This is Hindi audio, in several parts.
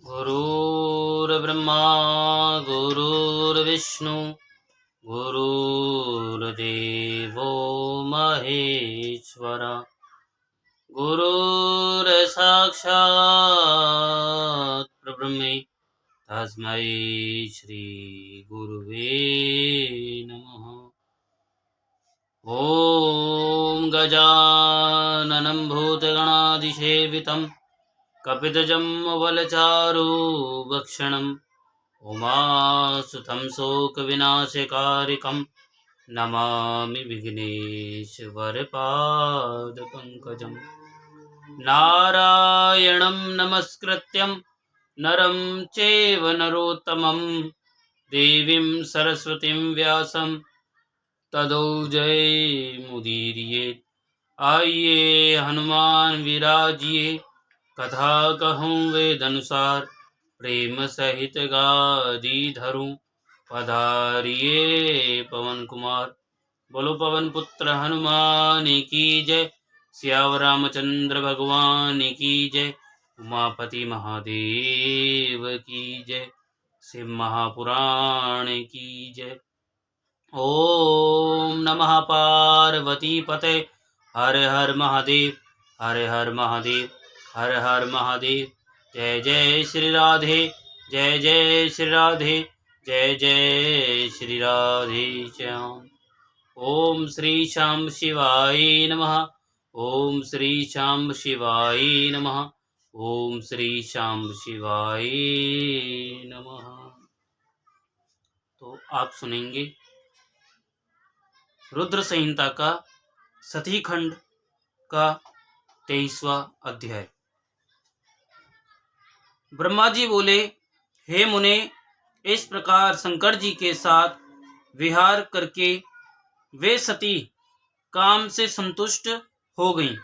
गुरुर्ब्रह्मा गुरुर्विष्णु गुरुर्देवो महेश्वर गुरुर्साक्षात् परब्रह्म तस्मै श्री गुरुवे नमः। ॐ गजाननं भूतगणाधिसेवितं कपितजम्बलचारुभक्षणं उमासुतं शोकविनाशकारिकं नमामि विघ्नेश्वरपादपङ्कजं। नारायणं नमस्कृत्यं नरं चैव नरोत्तमं देवीं सरस्वतीं व्यासं ततो जयमुदीरयेत्। आइए हनुमान विराजिए कथा कहूँ वेद अनुसार प्रेम सहित गादी धरूं पधारिए पवन कुमार। बोलो पवन पुत्र हनुमान की जय, सियावर रामचंद्र भगवान की जय, उमापति महादेव की जय, शिव महापुराण की जय। ओम नमः पार्वती पते हर हर महादेव, हर हर महादेव, हर हर महादेव। जय जय श्री राधे, जय जय श्री राधे, जय जय श्री राधे श्याम। ओम श्री श्याम शिवाय नमः, ओम श्री श्याम शिवाय नमः, ओम श्री श्याम शिवाय नमः। तो आप सुनेंगे रुद्र संहिता का सती खंड का 23वां अध्याय। ब्रह्मा जी बोले, हे मुने, इस प्रकार शंकर जी के साथ विहार करके वे सती काम से संतुष्ट हो गईं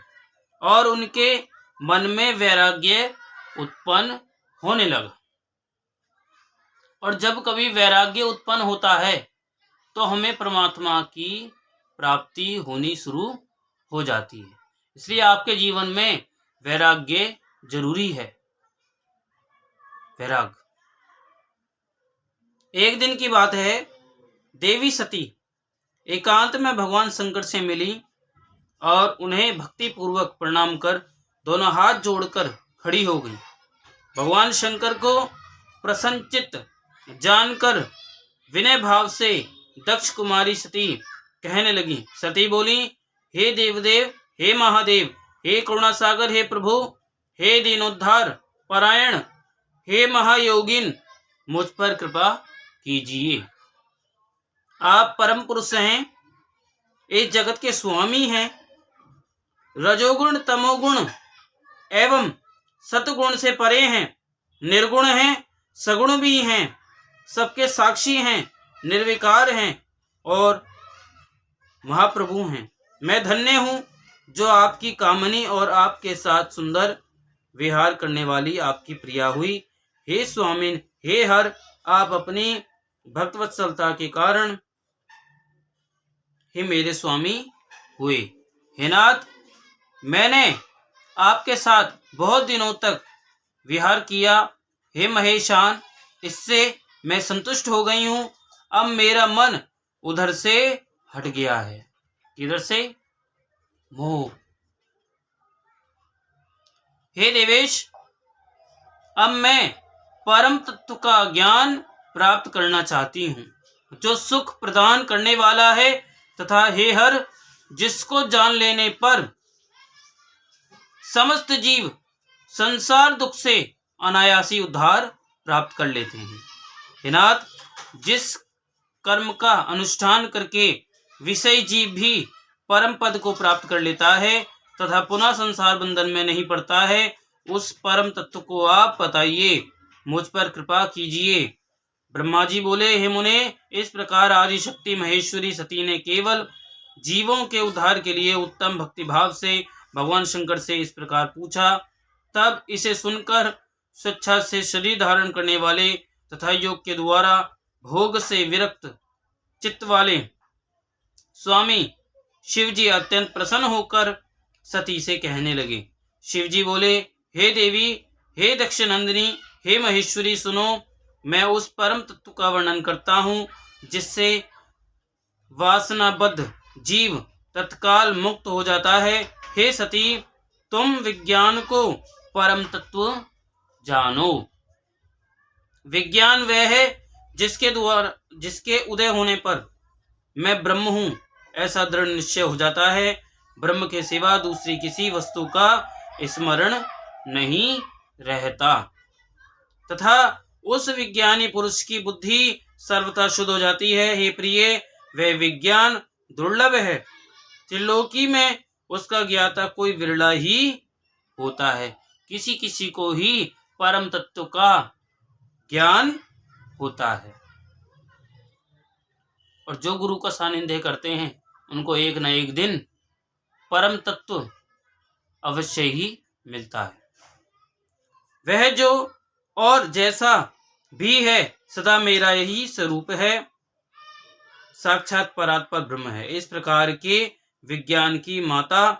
और उनके मन में वैराग्य उत्पन्न होने लगा। और जब कभी वैराग्य उत्पन्न होता है तो हमें परमात्मा की प्राप्ति होनी शुरू हो जाती है। इसलिए आपके जीवन में वैराग्य जरूरी है। वैराग। एक दिन की बात है, देवी सती एकांत में भगवान शंकर से मिली और उन्हें भक्ति पूर्वक प्रणाम कर दोनों हाथ जोड़कर खड़ी हो गई। भगवान शंकर को प्रसन्नचित्त जानकर विनय भाव से दक्ष कुमारी सती कहने लगी। सती बोली, हे देवदेव, हे महादेव, हे करुणासागर, हे प्रभु, हे दीनोद्धार परायण, हे महायोगिन, मुझ पर कृपा कीजिए। आप परम पुरुष हैं, इस जगत के स्वामी हैं, रजोगुण तमोगुण एवं सतगुण से परे हैं, निर्गुण हैं, सगुण भी हैं, सबके साक्षी हैं, निर्विकार हैं और महाप्रभु हैं। मैं धन्य हूँ जो आपकी कामनी और आपके साथ सुंदर विहार करने वाली आपकी प्रिया हुई। हे स्वामिन, हे हर, आप अपनी भक्तवत्सलता के कारण ही मेरे स्वामी हुए। हे नाथ, मैंने आपके साथ बहुत दिनों तक विहार किया। हे महेशान, इससे मैं संतुष्ट हो गई हूँ। अब मेरा मन उधर से हट गया है। किधर से? मोह। हे देवेश, अब मैं परम तत्व का ज्ञान प्राप्त करना चाहती हूँ, जो सुख प्रदान करने वाला है, तथा हे हर, जिसको जान लेने पर समस्त जीव संसार दुख से अनायासी उद्धार प्राप्त कर लेते हैं। हे नाथ, जिस कर्म का अनुष्ठान करके विषय जीव भी परम पद को प्राप्त कर लेता है तथा पुनः संसार बंधन में नहीं पड़ता है, उस परम तत्व को आप बताइए, मुझ पर कृपा कीजिए। ब्रह्मा जी बोले, हे मुने, इस प्रकार आदि शक्ति महेश्वरी सती ने केवल जीवों के उद्धार के लिए उत्तम भक्ति भाव से भगवान शंकर से इस प्रकार पूछा। तब इसे सुनकर स्वेच्छा से शरीर धारण करने वाले तथा योग के द्वारा भोग से विरक्त चित्त वाले स्वामी शिवजी अत्यंत प्रसन्न होकर सती से कहने लगे। शिवजी बोले, हे देवी, हे दक्षनंदिनी, हे महेश्वरी सुनो, मैं उस परम तत्व का वर्णन करता हूँ जिससे वासनाबद्ध जीव तत्काल मुक्त हो जाता है। हे सती, तुम विज्ञान को परम तत्व जानो। विज्ञान वह है जिसके उदय होने पर मैं ब्रह्म हूँ ऐसा दृढ़ निश्चय हो जाता है। ब्रह्म के सिवा दूसरी किसी वस्तु का स्मरण नहीं रहता तथा उस विज्ञानी पुरुष की बुद्धि सर्वथा शुद्ध हो जाती है। हे प्रिय, वह विज्ञान दुर्लभ है। त्रिलोकी में उसका ज्ञाता कोई विरला ही होता है। किसी किसी को ही परम तत्व का ज्ञान होता है और जो गुरु का सानिध्य करते हैं उनको एक न एक दिन परम तत्व अवश्य ही मिलता है। वह जो और जैसा भी है सदा मेरा यही स्वरूप है, साक्षात परात्पर ब्रह्म है। इस प्रकार के विज्ञान की माता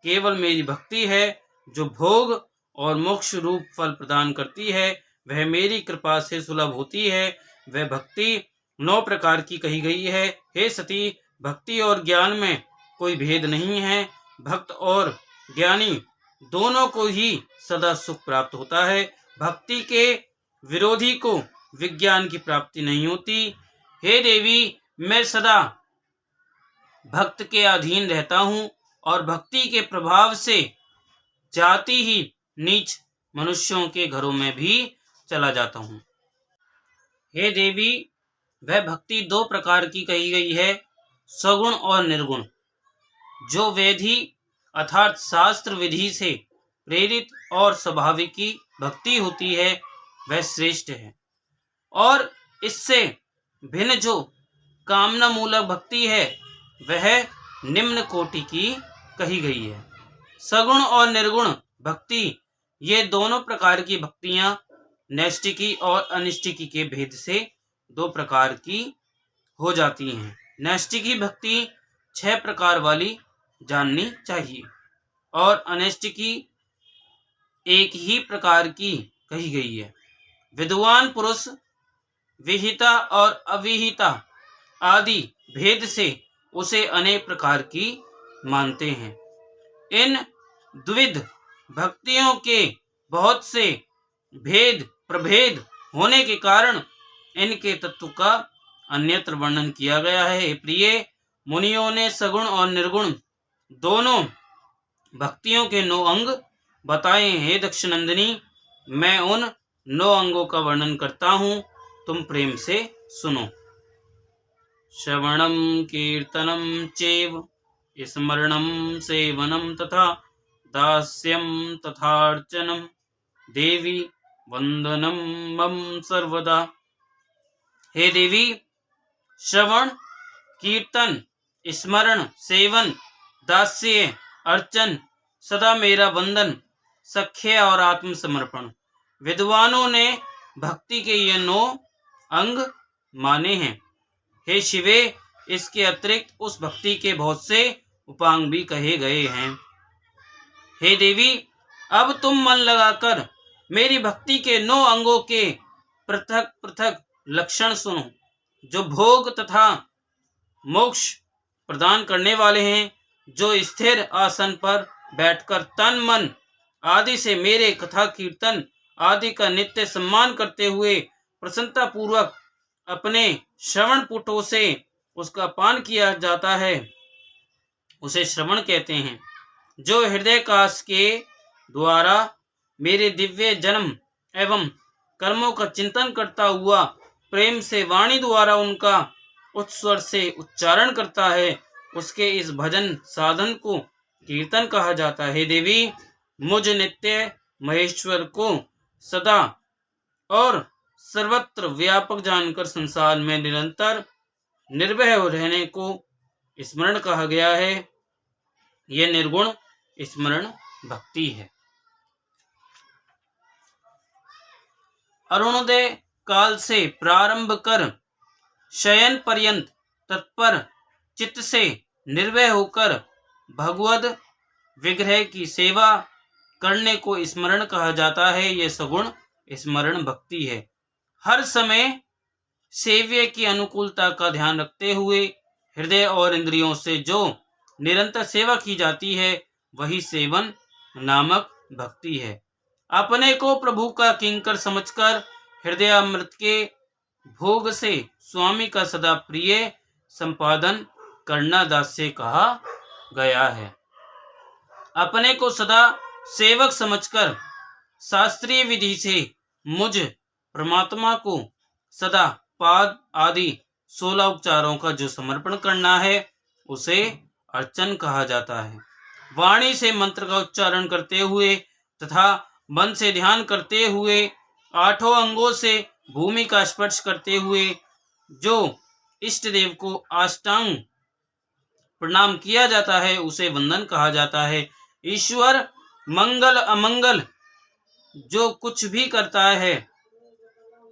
केवल मेरी भक्ति है जो भोग और मोक्ष रूप फल प्रदान करती है। वह मेरी कृपा से सुलभ होती है। वह भक्ति 9 प्रकार की कही गई है। हे सती, भक्ति और ज्ञान में कोई भेद नहीं है। भक्त और ज्ञानी दोनों को ही सदा सुख प्राप्त होता है। भक्ति के विरोधी को विज्ञान की प्राप्ति नहीं होती। हे देवी, मैं सदा भक्त के अधीन रहता हूँ और भक्ति के प्रभाव से जाति ही नीच मनुष्यों के घरों में भी चला जाता हूँ। हे देवी, वह भक्ति 2 प्रकार की कही गई है, सगुण और निर्गुण। जो वेदी अर्थात शास्त्र विधि से प्रेरित और स्वाभाविकी भक्ति होती है वह श्रेष्ठ है और इससे भिन्न जो कामना मूलक भक्ति है वह निम्न कोटि की कही गई है। सगुण और निर्गुण भक्ति ये दोनों प्रकार की भक्तियां नैष्ठिकी और अनिष्ठिकी के भेद से 2 प्रकार की हो जाती हैं। नैष्ठिकी भक्ति 6 प्रकार वाली जाननी चाहिए और अनैष्ठिकी एक ही प्रकार की कही गई है। विद्वान पुरुष विहिता और अविहिता आदि भेद से उसे अनेक प्रकार की मानते हैं। इन द्विविध भक्तियों के बहुत से भेद प्रभेद होने के कारण इनके तत्व का अन्यत्र वर्णन किया गया है। प्रिय मुनियों ने सगुण और निर्गुण दोनों भक्तियों के 9 अंग बताए। हे दक्षनंदिनी, मैं उन 9 अंगों का वर्णन करता हूँ, तुम प्रेम से सुनो। श्रवणम कीर्तनम चैव स्मरणम सेवनम तथा दास्यम तथार्चनम देवी वंदनम मम सर्वदा। हे देवी, श्रवण, कीर्तन, स्मरण, सेवन, दास्य, अर्चन, सदा मेरा वंदन, सख्य और आत्मसमर्पण। विद्वानों ने भक्ति के ये 9 अंग माने हैं। हे शिवे, इसके अतिरिक्त उस भक्ति के बहुत से उपांग भी कहे गए हैं। हे देवी, अब तुम मन लगाकर मेरी भक्ति के 9 अंगों के पृथक पृथक लक्षण सुनो, जो भोग तथा मोक्ष प्रदान करने वाले हैं। जो स्थिर आसन पर बैठकर तन मन आदि से मेरे कथा कीर्तन आदि का नित्य सम्मान करते हुए प्रसन्नता पूर्वक अपने श्रवण पुटों से उसका पान किया जाता है, उसे श्रवण कहते हैं। जो हृदय काश के द्वारा मेरे दिव्य जन्म एवं कर्मों का चिंतन करता हुआ प्रेम से वाणी द्वारा उनका उच्च स्वर से उच्चारण करता है, उसके इस भजन साधन को कीर्तन कहा जाता है। देवी, मुझ नित्य महेश्वर को सदा और सर्वत्र व्यापक जानकर संसार में निरंतर निर्भय रहने को स्मरण कहा गया है। यह निर्गुण स्मरण भक्ति है। अरुणोदय काल से प्रारंभ कर शयन पर्यंत तत्पर चित्त से निर्भय होकर भगवद विग्रह की सेवा करने को स्मरण कहा जाता है। यह सगुण स्मरण भक्ति है। हर समय सेव्य की अनुकूलता का ध्यान रखते हुए हृदय और इंद्रियों से जो निरंतर सेवा की जाती है वही सेवन नामक भक्ति है। अपने को प्रभु का किंकर समझकर हृदय अमृत के भोग से स्वामी का सदा प्रिय संपादन करना दास्य कहा गया है। अपने को सदा सेवक समझकर शास्त्रीय विधि से मुझ परमात्मा को सदा पाद आदि 16 उपचारों का जो समर्पण करना है उसे अर्चन कहा जाता है। वाणी से मंत्र का उच्चारण करते हुए तथा मन से ध्यान करते हुए 8 अंगों से भूमि का स्पर्श करते हुए जो इष्ट देव को अष्टांग प्रणाम किया जाता है उसे वंदन कहा जाता है। ईश्वर मंगल अमंगल जो कुछ भी करता है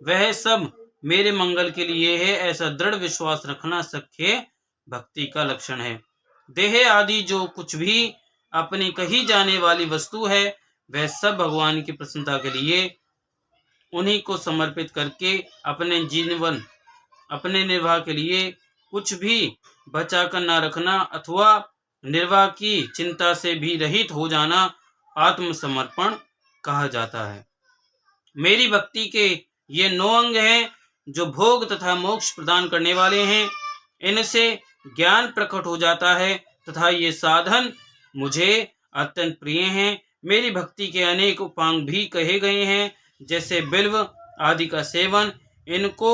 वह सब मेरे मंगल के लिए है, ऐसा दृढ़ विश्वास रखना सख्य भक्ति का लक्षण है। देह आदि जो कुछ भी अपनी कही जाने वाली वस्तु है वह सब भगवान की प्रसन्नता के लिए उन्हीं को समर्पित करके अपने जीवन अपने निर्वाह के लिए कुछ भी बचा कर न रखना अथवा निर्वाह की चिंता से भी रहित हो जाना आत्मसमर्पण कहा जाता है। मेरी भक्ति के ये 9 अंग हैं जो भोग तथा मोक्ष प्रदान करने वाले हैं। इनसे ज्ञान प्रकट हो जाता है तथा ये साधन मुझे अत्यंत प्रिय हैं। मेरी भक्ति के अनेक उपांग भी कहे गए हैं, जैसे बिल्व आदि का सेवन। इनको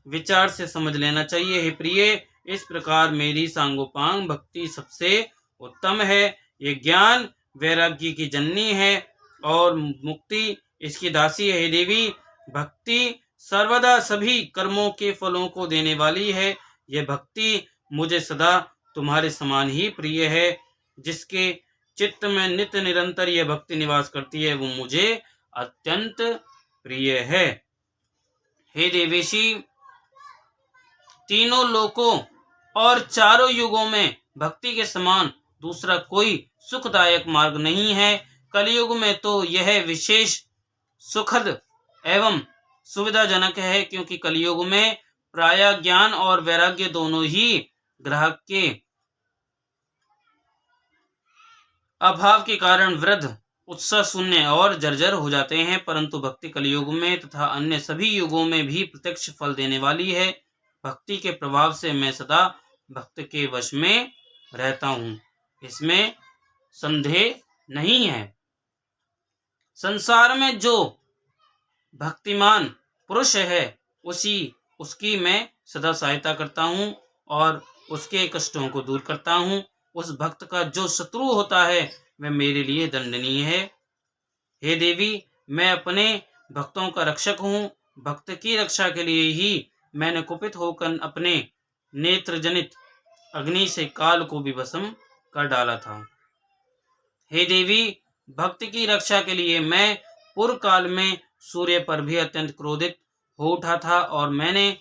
विचार से समझ लेना चाहिए। हे प्रिय, इस प्रकार मेरी सांगोपांग भक्ति सबसे उत्तम है। ये ज्ञान वैराग्य की जननी है और मुक्ति इसकी दासी है। हे देवी, भक्ति सर्वदा सभी कर्मों के फलों को देने वाली है। यह भक्ति मुझे सदा तुम्हारे समान ही प्रिय है। जिसके चित्त में नित्य निरंतर यह भक्ति निवास करती है वो मुझे अत्यंत प्रिय है। हे देवेशी, तीनों लोकों और चारों युगों में भक्ति के समान दूसरा कोई सुखदायक मार्ग नहीं है। कलयुग में तो यह विशेष सुखद एवं सुविधाजनक है, क्योंकि कलयुग में प्रायः ज्ञान और वैराग्य दोनों ही ग्राहक के अभाव के कारण वृद्ध उत्साह शून्य और जर्जर हो जाते हैं। परंतु भक्ति कलयुग में तथा अन्य सभी युगों में भी प्रत्यक्ष फल देने वाली है। भक्ति के प्रभाव से मैं सदा भक्त के वश में रहता हूँ, इसमें संदेह नहीं है। संसार में जो भक्तिमान पुरुष है उसकी मैं सदा सहायता करता हूँ और उसके कष्टों को दूर करता हूँ। उस भक्त का जो शत्रु होता है वह मेरे लिए दंडनीय है। हे देवी, मैं अपने भक्तों का रक्षक हूँ। भक्त की रक्षा के लिए ही मैंने कुपित होकर अपने नेत्र जनित अग्नि से काल को भी भस्म कर डाला था। हे देवी, भक्त की रक्षा के लिए मैं पूर्व काल में सूर्य पर भी अत्यंत क्रोधित हो उठा था और मैंने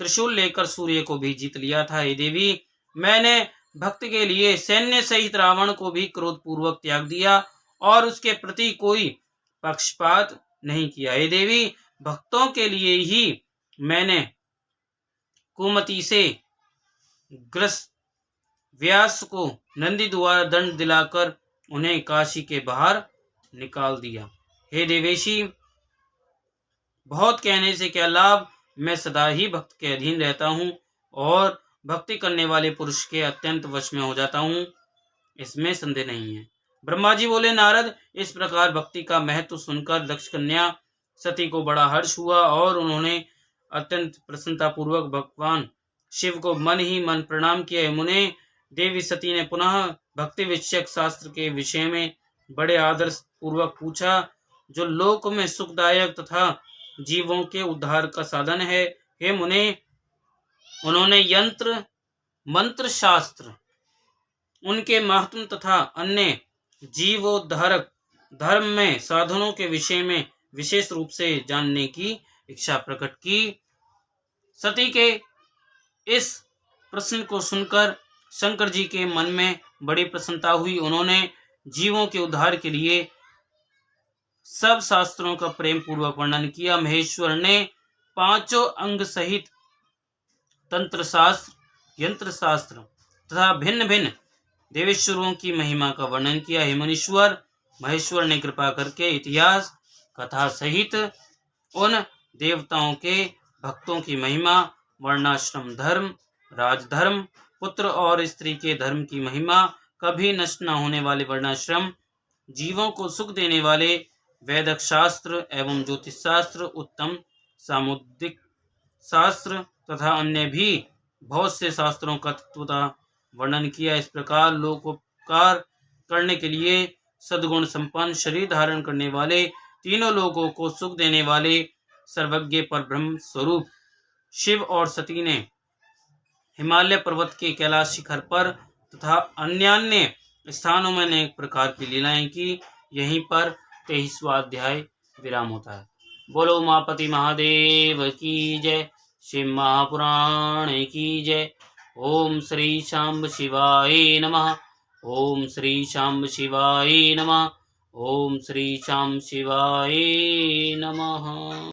त्रिशूल लेकर सूर्य को भी जीत लिया था। हे देवी, मैंने भक्त के लिए सैन्य सहित रावण को भी क्रोध पूर्वक त्याग दिया और उसके प्रति कोई पक्षपात नहीं किया। हे देवी, भक्तों के लिए ही मैंने कुमति से ग्रस्त व्यास को नंदी द्वारा दंड दिलाकर उन्हें काशी के बाहर निकाल दिया। हे देवेशी, बहुत कहने से क्या लाभ, मैं सदा ही भक्त के अधीन रहता हूँ और भक्ति करने वाले पुरुष के अत्यंत वश में हो जाता हूँ, इसमें संदेह नहीं है। ब्रह्मा जी बोले, नारद, इस प्रकार भक्ति का महत्व सुनकर दक्ष कन्या सती को बड़ा हर्ष हुआ और उन्होंने अत्यंत प्रसन्नता पूर्वक भगवान शिव को मन ही मन प्रणाम किया। मुने, देवी सती ने पुनः भक्ति विषयक शास्त्र के विषय में बड़े आदर पूर्वक पूछा, जो लोक में सुखदायक तथा जीवों के उद्धार का साधन है। हे मुने, उन्होंने यंत्र मंत्र शास्त्र, उनके महत्व तथा अन्य जीवोद्धारक धर्म में साधनों के विषय में विशेष रूप से जानने की इच्छा प्रकट की। सती के इस प्रश्न को सुनकर शंकर जी के मन में बड़ी प्रसन्नता हुई। उन्होंने जीवों के उद्धार के लिए सब शास्त्रों का प्रेम पूर्वक वर्णन किया। महेश्वर ने पांचों अंग सहित तंत्र शास्त्र, यंत्र शास्त्र तथा भिन्न भिन्न देवेश्वरों की महिमा का वर्णन किया। हे मुनीश्वर, महेश्वर ने कृपा करके इतिहास कथा सहित उन देवताओं के भक्तों की महिमा, वर्णाश्रम धर्म, राजधर्म, पुत्र और स्त्री के धर्म की महिमा, कभी नष्ट न होने वाले वर्णाश्रम, जीवों को सुख देने वाले वैदिक शास्त्र एवं ज्योतिष शास्त्र, उत्तम सामुद्रिक शास्त्र तथा अन्य भी बहुत से शास्त्रों का तत्वतः वर्णन किया। इस प्रकार लोकोपकार करने के लिए सद्गुण संपन्न, शरीर धारण करने वाले, तीनों लोगों को सुख देने वाले सर्वज्ञ परब्रह्म स्वरूप शिव और सती ने हिमालय पर्वत के कैलाश शिखर पर तथा अन्य स्थानों में अनेक प्रकार की लीलाएं की। यहीं पर 23वां अध्याय विराम होता है। बोलो उमापति महादेव की जय, शिव महापुराण की जय। ओम श्री शांब शिवाय नमः। ओम श्री शांब शिवाय नमः। ओम श्री शांब शिवाय नमः।